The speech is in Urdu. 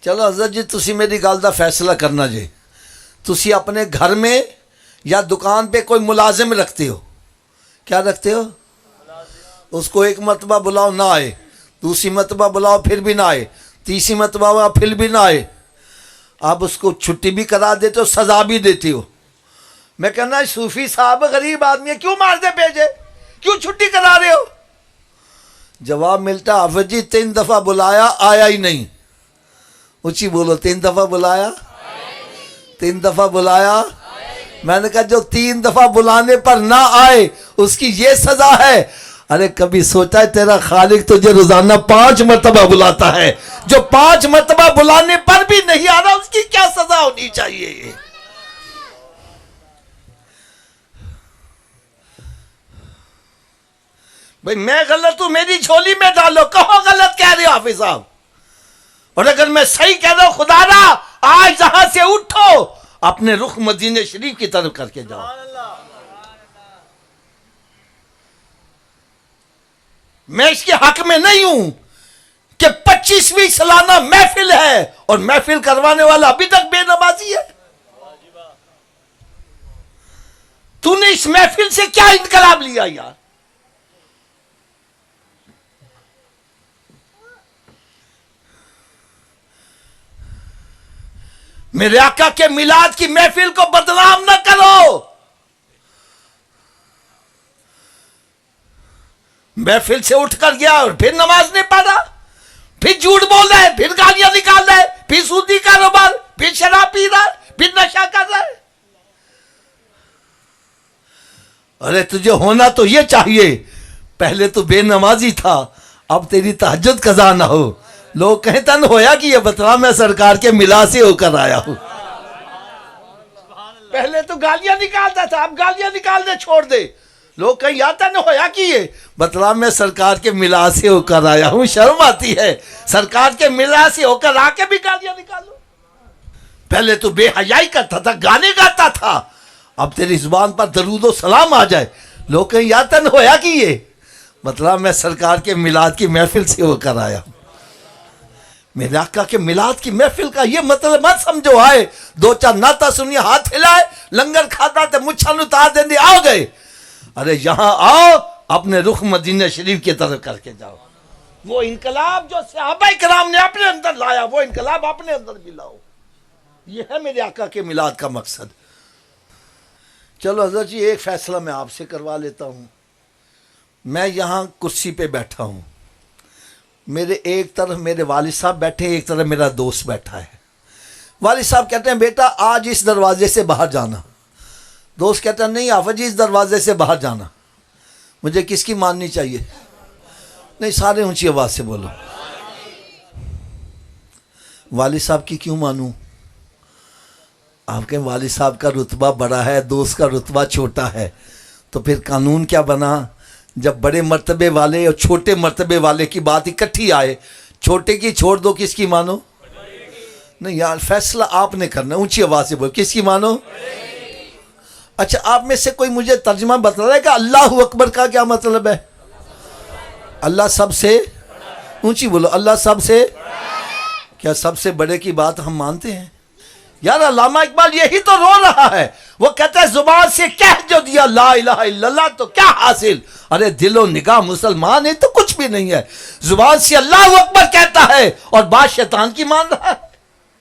چلو حضرت جی تسی میری گل دا فیصلہ کرنا جی. تسی اپنے گھر میں یا دکان پہ کوئی ملازم رکھتے ہو؟ کیا رکھتے ہو؟ اس کو ایک مرتبہ بلاؤ نہ آئے، دوسری مرتبہ بلاؤ پھر بھی نہ آئے، تیسری مرتبہ پھر بھی نہ آئے. آپ اس کو چھٹی بھی کرا دیتے ہو، سزا بھی دیتے ہو. میں کہنا صوفی صاحب غریب آدمی ہے، کیوں مار دے بھیجے، کیوں چھٹی کرا رہے ہو؟ جواب ملتا حافظ جی 3 دفعہ بلایا آیا ہی نہیں. اونچی بولو، 3 دفعہ بلایا، 3 دفعہ بلایا. میں نے کہا جو 3 دفعہ بلانے پر نہ آئے اس کی یہ سزا ہے. ارے کبھی سوچا ہے تیرا خالق تجھے روزانہ 5 مرتبہ بلاتا ہے، جو 5 مرتبہ بلانے پر بھی نہیں آ رہا اس کی کیا سزا ہونی چاہیے؟ بھئی میں غلط ہوں، میری جھولی میں ڈالو، کہو غلط کہہ رہے ہو حافظ صاحب. اور اگر میں صحیح کہہ رہا ہوں، خدا را آج جہاں سے اٹھو اپنے رخ مدینہ شریف کی طرف کر کے جاؤ. میں اس کے حق میں نہیں ہوں کہ 25ویں سالانہ محفل ہے اور محفل کروانے والا ابھی تک بے نمازی ہے. تو نے اس محفل سے کیا انقلاب لیا یار؟ میرے آقا کے میلاد کی محفل کو بدنام نہ کرو. محفل سے اٹھ کر گیا اور پھر نماز نہیں پڑھا، پھر جھوٹ بول رہا ہے، پھر گالیاں نکال رہا ہے، پھر سودی کاروبار، پھر شراب پی رہا ہے، پھر نشہ کر رہا ہے. ارے تجھے ہونا تو یہ چاہیے، پہلے تو بے نمازی تھا، اب تیری تہجد قضا نہ ہو، لوگ کہیں تن ہویا کہ یہ بتلا میں سرکار کے ملا سے ہو کر آیا ہوں. پہلے تو گالیاں نکالتا تھا، اب گالیاں نکالنے چھوڑ دے، لوگ کہیں یا تن ہویا کہ یہ بتلا میں سرکار کے ملا سے ہو کر آیا ہوں. شرم آتی ہے، سرکار کے ملا سے ہو کر آ کے بھی گالیاں نکالو. پہلے تو بے حیائی کرتا تھا، گانے گاتا تھا، اب تیری زبان پر درود و سلام آ جائے لوگ کہیں یا تن ہویا کہ یہ بتلا میں سرکار کے میلاد کی محفل سے ہو کر آیا ہوں. میرے آقا کے میلاد کی محفل کا یہ مطلب مت سمجھو آئے 2-4 ناتا سنی ہاتھ ہلائے لنگر کھاتا تے مچھا نتار دیندے آ گئے. ارے یہاں آؤ اپنے رخ مدینہ شریف کی طرف کر کے جاؤ. وہ انقلاب جو صحابہ کرام نے اپنے اندر لایا وہ انقلاب اپنے اندر بھی لاؤ. یہ ہے میرے آقا کے میلاد کا مقصد. چلو حضرت جی ایک فیصلہ میں آپ سے کروا لیتا ہوں. میں یہاں کرسی پہ بیٹھا ہوں، میرے ایک طرف میرے والد صاحب بیٹھے، ایک طرف میرا دوست بیٹھا ہے. والد صاحب کہتے ہیں بیٹا آج اس دروازے سے باہر جانا، دوست کہتا ہے نہیں حافظ جی اس دروازے سے باہر جانا. مجھے کس کی ماننی چاہیے؟ نہیں سارے اونچی آواز سے بولو. والد صاحب کی کیوں مانوں؟ آپ کے والد صاحب کا رتبہ بڑا ہے، دوست کا رتبہ چھوٹا ہے، تو پھر قانون کیا بنا؟ جب بڑے مرتبے والے اور چھوٹے مرتبے والے کی بات اکٹھی آئے، چھوٹے کی چھوڑ دو، کس کی مانو؟ نہیں یار فیصلہ آپ نے کرنا، اونچی آواز سے بولو کس کی مانو؟ اچھا آپ میں سے کوئی مجھے ترجمہ بتا رہا ہے کہ اللہ اکبر کا کیا مطلب ہے؟ اللہ سب سے، اونچی بولو اللہ سب سے. کیا سب سے بڑے کی بات ہم مانتے ہیں؟ یار علامہ اقبال یہی تو رو رہا ہے، وہ کہتا ہے زبان سے کہہ جو دیا لا الہ الا اللہ تو کیا حاصل. ارے دل و نگاہ مسلمان ہے تو کچھ بھی نہیں ہے. زبان سے اللہ اکبر کہتا ہے اور بات شیطان کی مان رہا ہے.